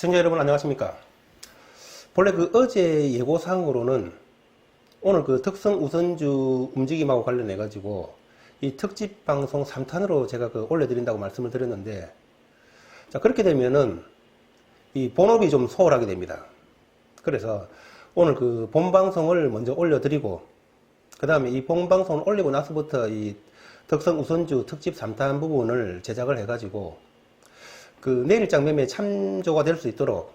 시청자 여러분 안녕하십니까. 본래 어제 예고사항으로는 오늘 특성 우선주 움직임하고 관련해 가지고 이 특집 방송 3탄으로 제가 올려드린다고 말씀을 드렸는데, 자, 그렇게 되면은 이 본업이 좀 소홀하게 됩니다. 그래서 오늘 본 방송을 먼저 올려드리고, 그 다음에 이 본 방송을 올리고 나서부터 이 특성 우선주 특집 3탄 부분을 제작을 해 가지고 내일장 매매에 참조가 될 수 있도록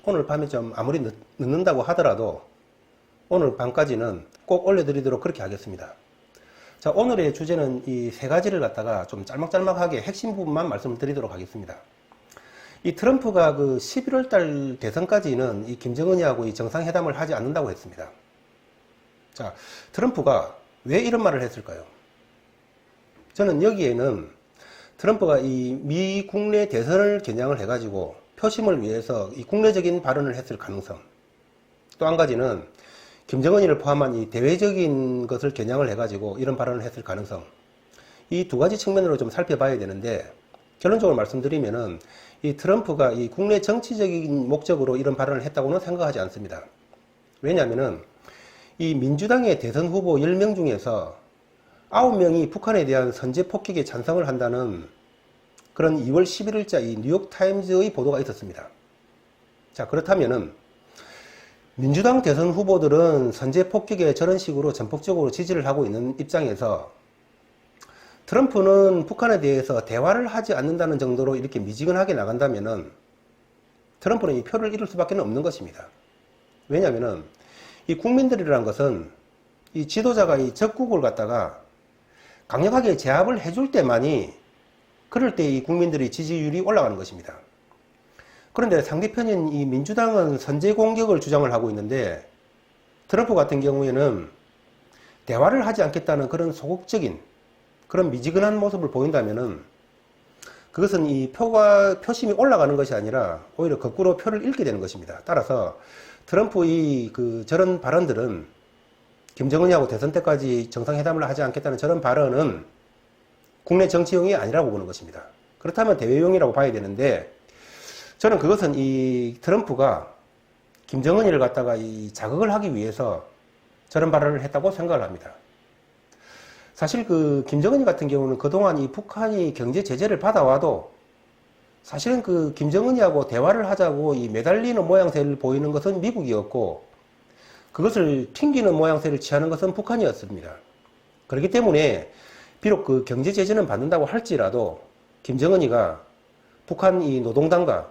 오늘 밤에 좀 아무리 늦는다고 하더라도 오늘 밤까지는 꼭 올려드리도록 그렇게 하겠습니다. 자, 오늘의 주제는 이 세 가지를 갖다가 좀 짤막짤막하게 핵심 부분만 말씀드리도록 하겠습니다. 이 트럼프가 11월 달 대선까지는 이 김정은이하고 이 정상회담을 하지 않는다고 했습니다. 자, 트럼프가 왜 이런 말을 했을까요? 저는 여기에는 트럼프가 이 미 국내 대선을 겨냥을 해가지고 표심을 위해서 이 국내적인 발언을 했을 가능성, 또 한 가지는 김정은이를 포함한 이 대외적인 것을 겨냥을 해가지고 이런 발언을 했을 가능성, 이 두 가지 측면으로 좀 살펴봐야 되는데, 결론적으로 말씀드리면은 이 트럼프가 이 국내 정치적인 목적으로 이런 발언을 했다고는 생각하지 않습니다. 왜냐하면은 이 민주당의 대선 후보 10명 중에서 9명이 북한에 대한 선제 폭격에 찬성을 한다는 그런 2월 11일자 이 뉴욕타임즈의 보도가 있었습니다. 자, 그렇다면은 민주당 대선 후보들은 선제 폭격에 저런 식으로 전폭적으로 지지를 하고 있는 입장에서 트럼프는 북한에 대해서 대화를 하지 않는다는 정도로 이렇게 미지근하게 나간다면은 트럼프는 이 표를 잃을 수밖에 없는 것입니다. 왜냐하면은 이 국민들이라는 것은 이 지도자가 이 적국을 갖다가 강력하게 제압을 해줄 때만이, 그럴 때 이 국민들의 지지율이 올라가는 것입니다. 그런데 상대편인 이 민주당은 선제 공격을 주장을 하고 있는데, 트럼프 같은 경우에는 대화를 하지 않겠다는 그런 소극적인 그런 미지근한 모습을 보인다면은 그것은 이 표심이 올라가는 것이 아니라 오히려 거꾸로 표를 잃게 되는 것입니다. 따라서 트럼프의 저런 발언들은, 김정은이하고 대선 때까지 정상회담을 하지 않겠다는 저런 발언은 국내 정치용이 아니라고 보는 것입니다. 그렇다면 대외용이라고 봐야 되는데, 저는 그것은 이 트럼프가 김정은이를 갖다가 이 자극을 하기 위해서 저런 발언을 했다고 생각을 합니다. 사실 김정은이 같은 경우는 그동안 이 북한이 경제 제재를 받아와도 사실은 김정은이하고 대화를 하자고 이 매달리는 모양새를 보이는 것은 미국이었고, 그것을 튕기는 모양새를 취하는 것은 북한이었습니다. 그렇기 때문에 비록 경제 제재는 받는다고 할지라도 김정은이가 북한 이 노동당과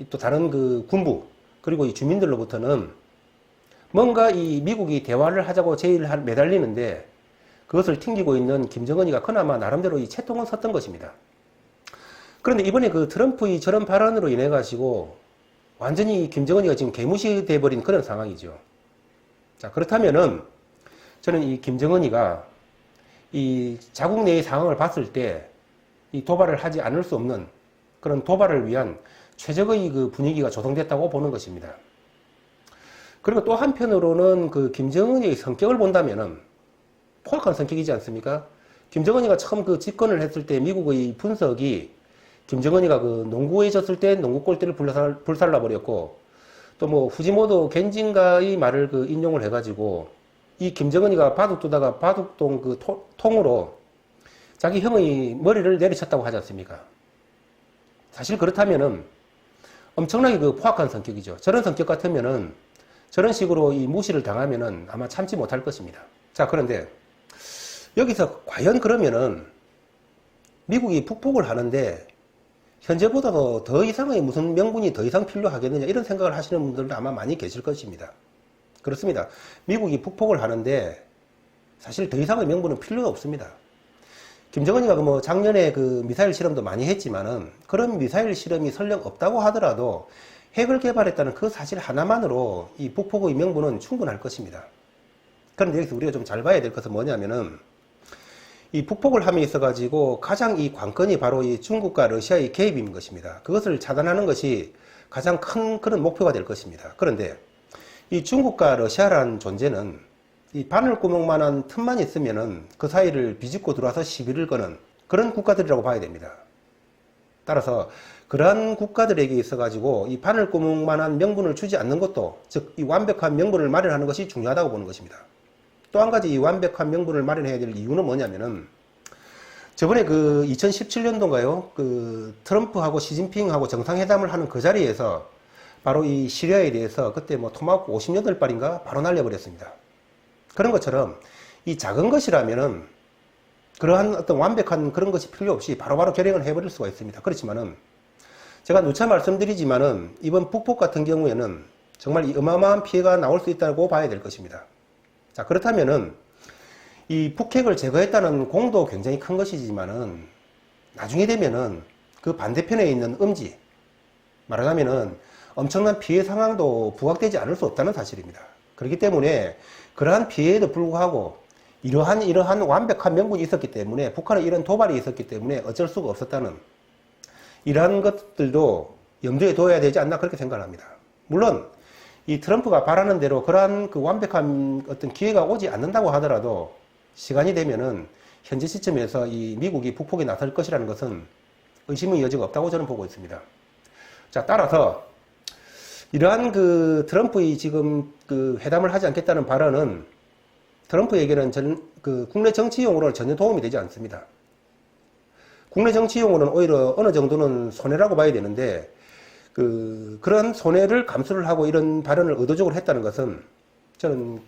또 다른 군부 그리고 이 주민들로부터는 뭔가 이 미국이 대화를 하자고 제의를 매달리는데 그것을 튕기고 있는 김정은이가 그나마 나름대로 이 채통은 섰던 것입니다. 그런데 이번에 트럼프의 저런 발언으로 인해 가지고 완전히 김정은이가 지금 개무시돼 버린 그런 상황이죠. 자, 그렇다면은 저는 이 김정은이가 이 자국 내의 상황을 봤을 때 이 도발을 하지 않을 수 없는 그런 도발을 위한 최적의 분위기가 조성됐다고 보는 것입니다. 그리고 또 한편으로는 김정은이의 성격을 본다면은 포악한 성격이지 않습니까? 김정은이가 처음 집권을 했을 때 미국의 분석이 김정은이가 농구에 졌을 때 농구 골대를 불살라 버렸고, 또 후지모토 겐진가의 말을 인용을 해가지고 이 김정은이가 바둑 두다가 바둑동 통으로 자기 형의 머리를 내리쳤다고 하지 않습니까? 사실 그렇다면은 엄청나게 포악한 성격이죠. 저런 성격 같으면은 저런 식으로 이 무시를 당하면은 아마 참지 못할 것입니다. 자, 그런데 여기서 과연 그러면은 미국이 북폭을 하는데 현재보다도 더 이상의 무슨 명분이 더 이상 필요하겠느냐, 이런 생각을 하시는 분들도 아마 많이 계실 것입니다. 그렇습니다. 미국이 북폭을 하는데 사실 더 이상의 명분은 필요가 없습니다. 김정은이가 작년에 미사일 실험도 많이 했지만은 그런 미사일 실험이 설령 없다고 하더라도 핵을 개발했다는 그 사실 하나만으로 이 북폭의 명분은 충분할 것입니다. 그런데 여기서 우리가 좀 잘 봐야 될 것은 뭐냐면은 이 북폭을 함에 있어가지고 가장 이 관건이 바로 이 중국과 러시아의 개입인 것입니다. 그것을 차단하는 것이 가장 큰 그런 목표가 될 것입니다. 그런데 이 중국과 러시아라는 존재는 이 바늘구멍만한 틈만 있으면은 그 사이를 비집고 들어와서 시비를 거는 그런 국가들이라고 봐야 됩니다. 따라서 그러한 국가들에게 있어 가지고 이 바늘구멍만한 명분을 주지 않는 것도, 즉 이 완벽한 명분을 마련하는 것이 중요하다고 보는 것입니다. 또 한 가지 이 완벽한 명분을 마련해야 될 이유는 뭐냐면은, 저번에 그 2017년도인가요? 그 트럼프하고 시진핑하고 정상회담을 하는 그 자리에서 바로 이 시리아에 대해서 그때 뭐 토마호크 58발인가 바로 날려버렸습니다. 그런 것처럼 이 작은 것이라면은 그러한 어떤 완벽한 그런 것이 필요 없이 바로바로 결행을 해버릴 수가 있습니다. 그렇지만은 제가 누차 말씀드리지만은 이번 북폭 같은 경우에는 정말 이 어마어마한 피해가 나올 수 있다고 봐야 될 것입니다. 자, 그렇다면은 이 북핵을 제거했다는 공도 굉장히 큰 것이지만은 나중에 되면은 그 반대편에 있는 음지, 말하자면은 엄청난 피해 상황도 부각되지 않을 수 없다는 사실입니다. 그렇기 때문에 그러한 피해에도 불구하고 이러한 완벽한 명분이 있었기 때문에, 북한의 이런 도발이 있었기 때문에 어쩔 수가 없었다는, 이러한 것들도 염두에 둬야 되지 않나, 그렇게 생각을 합니다. 물론 이 트럼프가 바라는 대로 그러한 그 완벽한 어떤 기회가 오지 않는다고 하더라도 시간이 되면은 현재 시점에서 이 미국이 북폭에 나설 것이라는 것은 의심의 여지가 없다고 저는 보고 있습니다. 자, 따라서 이러한 그 트럼프의 지금 그 회담을 하지 않겠다는 발언은 트럼프에게는 그 국내 정치용으로는 전혀 도움이 되지 않습니다. 국내 정치용으로는 오히려 어느 정도는 손해라고 봐야 되는데, 그런 손해를 감수를 하고 이런 발언을 의도적으로 했다는 것은 저는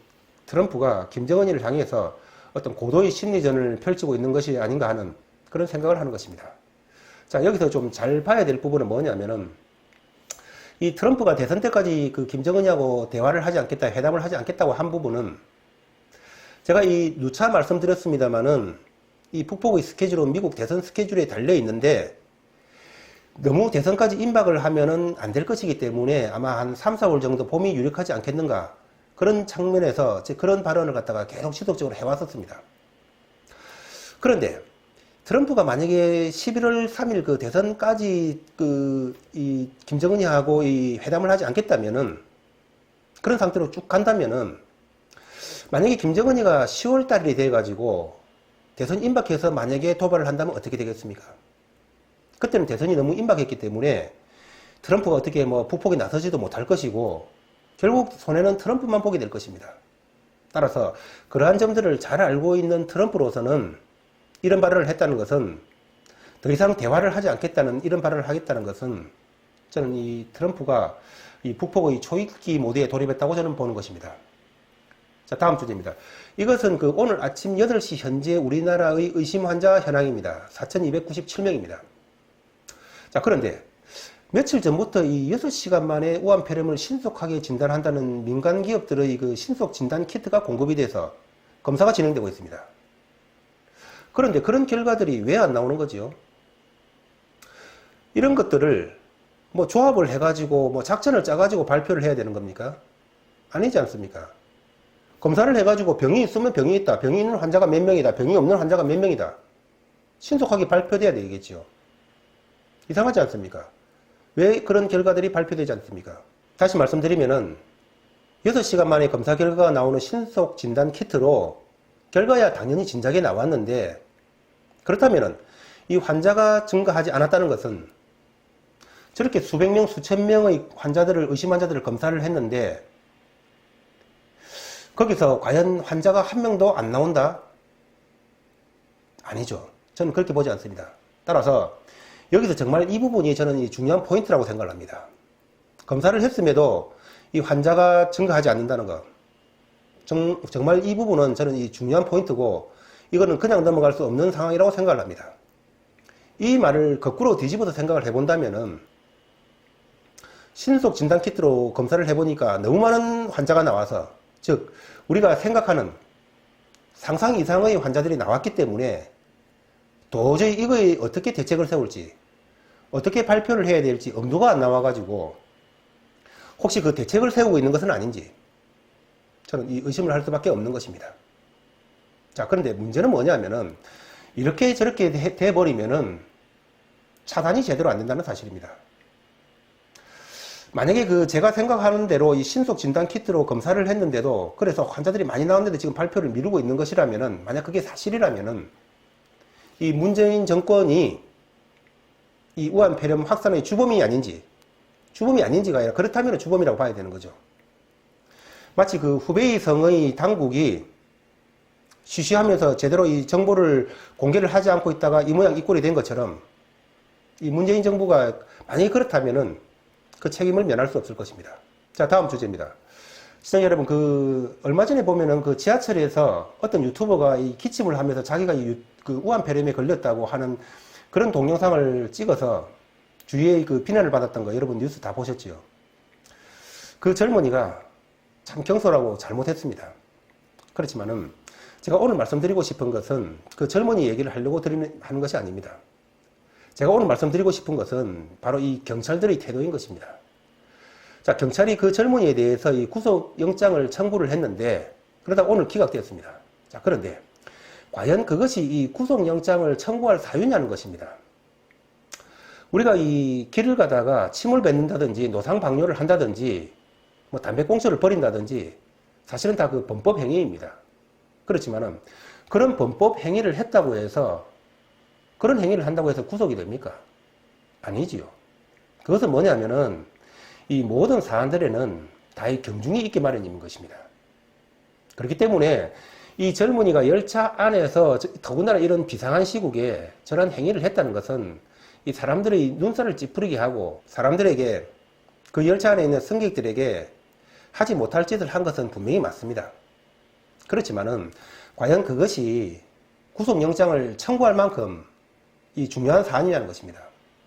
트럼프가 김정은이를 향해서 어떤 고도의 심리전을 펼치고 있는 것이 아닌가 하는 그런 생각을 하는 것입니다. 자, 여기서 좀 잘 봐야 될 부분은 뭐냐면은, 이 트럼프가 대선 때까지 그 김정은이하고 대화를 하지 않겠다, 회담을 하지 않겠다고 한 부분은, 제가 이 누차 말씀드렸습니다만은 이 북폭의 스케줄은 미국 대선 스케줄에 달려 있는데, 너무 대선까지 임박을 하면은 안 될 것이기 때문에 아마 한 3, 4월 정도 봄이 유력하지 않겠는가, 그런 측면에서 그런 발언을 갖다가 계속 지속적으로 해왔었습니다. 그런데 트럼프가 만약에 11월 3일 그 대선까지 이 김정은이하고 이 회담을 하지 않겠다면은, 그런 상태로 쭉 간다면은, 만약에 김정은이가 10월 달이 돼가지고 대선 임박해서 만약에 도발을 한다면 어떻게 되겠습니까? 그때는 대선이 너무 임박했기 때문에 트럼프가 어떻게 뭐 북폭에 나서지도 못할 것이고, 결국 손해는 트럼프만 보게 될 것입니다. 따라서 그러한 점들을 잘 알고 있는 트럼프로서는 이런 발언을 했다는 것은, 더 이상 대화를 하지 않겠다는 이런 발언을 하겠다는 것은, 저는 이 트럼프가 이 북폭의 초읽기 모드에 돌입했다고 저는 보는 것입니다. 자, 다음 주제입니다. 이것은 그 오늘 아침 8시 현재 우리나라의 의심 환자 현황입니다. 4,297명입니다. 자, 그런데 며칠 전부터 이 6시간 만에 우한폐렴을 신속하게 진단한다는 민간 기업들의 그 신속 진단 키트가 공급이 돼서 검사가 진행되고 있습니다. 그런데 그런 결과들이 왜 안 나오는 거지요? 이런 것들을 뭐 조합을 해가지고 뭐 작전을 짜가지고 발표를 해야 되는 겁니까? 아니지 않습니까? 검사를 해가지고 병이 있으면 병이 있다, 병이 있는 환자가 몇 명이다, 병이 없는 환자가 몇 명이다, 신속하게 발표돼야 되겠지요. 이상하지 않습니까? 왜 그런 결과들이 발표되지 않습니까? 다시 말씀드리면은 6시간 만에 검사 결과가 나오는 신속 진단 키트로 결과야 당연히 진작에 나왔는데, 그렇다면은 이 환자가 증가하지 않았다는 것은, 저렇게 수백 명, 수천 명의 환자들을, 의심 환자들을 검사를 했는데 거기서 과연 환자가 한 명도 안 나온다? 아니죠. 저는 그렇게 보지 않습니다. 따라서 여기서 정말 이 부분이 저는 이 중요한 포인트라고 생각을 합니다. 검사를 했음에도 이 환자가 증가하지 않는다는 것, 정말 이 부분은 저는 이 중요한 포인트고, 이거는 그냥 넘어갈 수 없는 상황이라고 생각을 합니다. 이 말을 거꾸로 뒤집어서 생각을 해본다면은, 신속 진단 키트로 검사를 해보니까 너무 많은 환자가 나와서, 즉 우리가 생각하는 상상 이상의 환자들이 나왔기 때문에 도저히 이거에 어떻게 대책을 세울지, 어떻게 발표를 해야 될지 엄두가 안 나와가지고 혹시 그 대책을 세우고 있는 것은 아닌지 저는 이 의심을 할 수밖에 없는 것입니다. 자, 그런데 문제는 뭐냐면은, 이렇게 저렇게 돼버리면은 차단이 제대로 안 된다는 사실입니다. 만약에 제가 생각하는 대로 이 신속 진단 키트로 검사를 했는데도, 그래서 환자들이 많이 나왔는데 지금 발표를 미루고 있는 것이라면은, 만약 그게 사실이라면은 이 문재인 정권이 이 우한 폐렴 확산의 주범이 아닌지가 아니라 그렇다면 주범이라고 봐야 되는 거죠. 마치 그 후베이 성의 당국이 쉬쉬하면서 제대로 이 정보를 공개를 하지 않고 있다가 이 모양 이 꼴이 된 것처럼 이 문재인 정부가 만약에 그렇다면은 그 책임을 면할 수 없을 것입니다. 자, 다음 주제입니다. 시청자 여러분, 얼마 전에 보면은 그 지하철에서 어떤 유튜버가 이 기침을 하면서 자기가 그 우한 폐렴에 걸렸다고 하는 그런 동영상을 찍어서 주위에 그 비난을 받았던 거 여러분 뉴스 다 보셨지요? 그 젊은이가 참 경솔하고 잘못했습니다. 그렇지만은 제가 오늘 말씀드리고 싶은 것은 그 젊은이 얘기를 하려고 하는 것이 아닙니다. 제가 오늘 말씀드리고 싶은 것은 바로 이 경찰들의 태도인 것입니다. 자, 경찰이 그 젊은이에 대해서 이 구속영장을 청구를 했는데 그러다 오늘 기각되었습니다. 자, 그런데 과연 그것이 이 구속영장을 청구할 사유냐는 것입니다. 우리가 이 길을 가다가 침을 뱉는다든지 노상방뇨를 한다든지 뭐 담배꽁초를 버린다든지 사실은 다 그 범법 행위입니다. 그렇지만은 그런 범법 행위를 했다고 해서 그런 행위를 한다고 해서 구속이 됩니까? 아니지요. 그것은 뭐냐면은 이 모든 사안들에는 다 이 경중이 있기 마련인 것입니다. 그렇기 때문에 이 젊은이가 열차 안에서 더군다나 이런 비상한 시국에 저런 행위를 했다는 것은 이 사람들의 눈살을 찌푸리게 하고 사람들에게 그 열차 안에 있는 승객들에게 하지 못할 짓을 한 것은 분명히 맞습니다. 그렇지만은 과연 그것이 구속영장을 청구할 만큼 이 중요한 사안이라는 것입니다.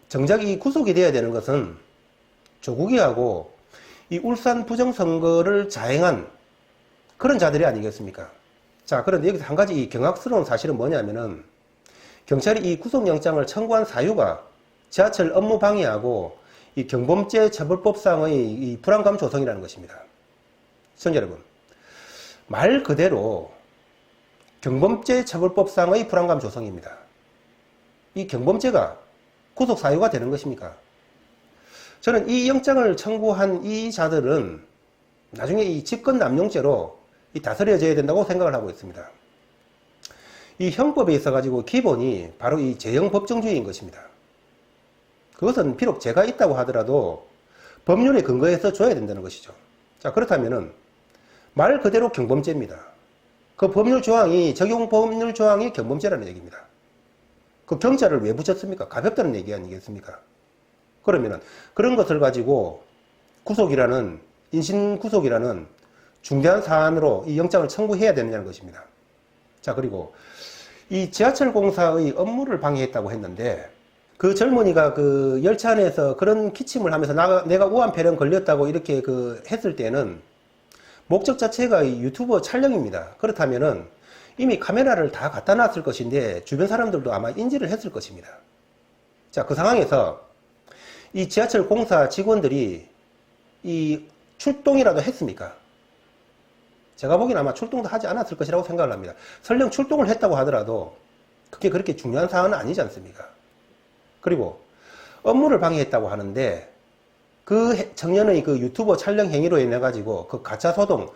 정작 이 구속이 되어야 되는 것은 조국이하고 이 울산 부정선거를 자행한 그런 자들이 아니겠습니까? 자, 그런데 여기서 한 가지 이 경악스러운 사실은 뭐냐면은 경찰이 이 구속영장을 청구한 사유가 지하철 업무 방해하고 이 경범죄 처벌법상의 이 불안감 조성이라는 것입니다. 시청자 여러분, 말 그대로 경범죄 처벌법상의 불안감 조성입니다. 이 경범죄가 구속 사유가 되는 것입니까? 저는 이 영장을 청구한 이 자들은 나중에 이 직권남용죄로 다스려져야 된다고 생각을 하고 있습니다. 이 형법에 있어가지고 기본이 바로 이 재형법정주의인 것입니다. 그것은 비록 죄가 있다고 하더라도 법률에 근거해서 줘야 된다는 것이죠. 자, 그렇다면은 말 그대로 경범죄입니다. 그 법률 조항이, 적용 법률 조항이 경범죄라는 얘기입니다. 그 경자를 왜 붙였습니까? 가볍다는 얘기 아니겠습니까? 그러면은 그런 것을 가지고 구속이라는, 인신구속이라는 중대한 사안으로 이 영장을 청구해야 되느냐는 것입니다. 자, 그리고 이 지하철공사의 업무를 방해했다고 했는데 그 젊은이가 그 열차 안에서 그런 기침을 하면서 내가 우한폐렴 걸렸다고 이렇게 했을 때는 목적 자체가 이 유튜버 촬영입니다. 그렇다면은 이미 카메라를 다 갖다 놨을 것인데 주변 사람들도 아마 인지를 했을 것입니다. 자, 그 상황에서 이 지하철 공사 직원들이 이 출동이라도 했습니까? 제가 보기엔 아마 출동도 하지 않았을 것이라고 생각을 합니다. 설령 출동을 했다고 하더라도 그게 그렇게 중요한 사안은 아니지 않습니까? 그리고 업무를 방해했다고 하는데 그 청년의 그 유튜버 촬영 행위로 인해 가지고 그 가짜 소동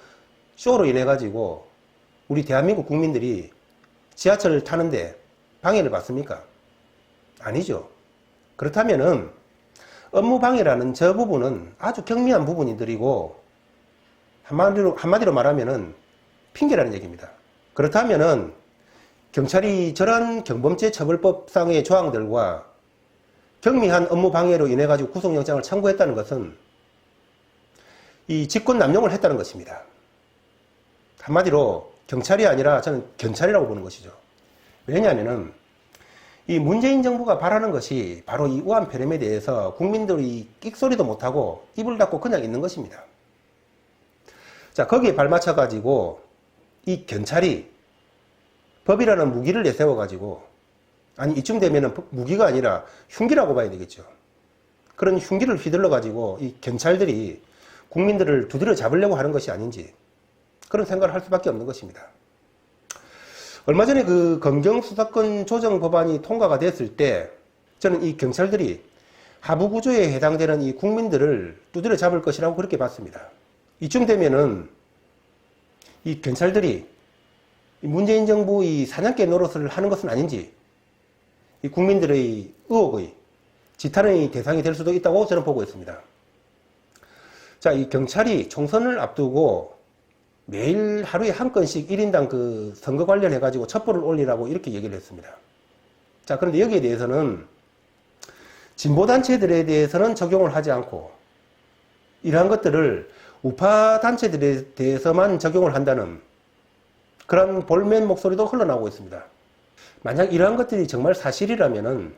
쇼로 인해 가지고 우리 대한민국 국민들이 지하철을 타는데 방해를 받습니까? 아니죠. 그렇다면은 업무 방해라는 저 부분은 아주 경미한 부분이들이고 한마디로 말하면은 핑계라는 얘기입니다. 그렇다면은 경찰이 저런 경범죄 처벌법상의 조항들과 경미한 업무 방해로 인해 가지고 구속영장을 청구했다는 것은 이 직권 남용을 했다는 것입니다. 한마디로 경찰이 아니라 저는 견찰이라고 보는 것이죠. 왜냐하면은 이 문재인 정부가 바라는 것이 바로 이 우한폐렴에 대해서 국민들이 끽소리도 못하고 입을 닫고 그냥 있는 것입니다. 자, 거기에 발맞춰 가지고 이 견찰이 법이라는 무기를 내세워 가지고, 아니 이쯤 되면은 무기가 아니라 흉기라고 봐야 되겠죠. 그런 흉기를 휘둘러 가지고 이 경찰들이 국민들을 두드려 잡으려고 하는 것이 아닌지 그런 생각을 할 수밖에 없는 것입니다. 얼마 전에 그 검경수사권 조정 법안이 통과가 됐을 때 저는 이 경찰들이 하부 구조에 해당되는 이 국민들을 두드려 잡을 것이라고 그렇게 봤습니다. 이쯤 되면은 이 경찰들이 문재인 정부 이 사냥개 노릇을 하는 것은 아닌지 이 국민들의 의혹의 지탄의 대상이 될 수도 있다고 저는 보고 있습니다. 자, 이 경찰이 총선을 앞두고 매일 하루에 한 건씩 1인당 그 선거 관련해가지고 첩보를 올리라고 이렇게 얘기를 했습니다. 자, 그런데 여기에 대해서는 진보단체들에 대해서는 적용을 하지 않고 이러한 것들을 우파단체들에 대해서만 적용을 한다는 그런 볼멘 목소리도 흘러나오고 있습니다. 만약 이러한 것들이 정말 사실이라면은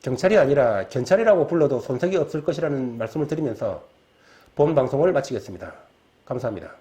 경찰이 아니라 견찰이라고 불러도 손색이 없을 것이라는 말씀을 드리면서 본 방송을 마치겠습니다. 감사합니다.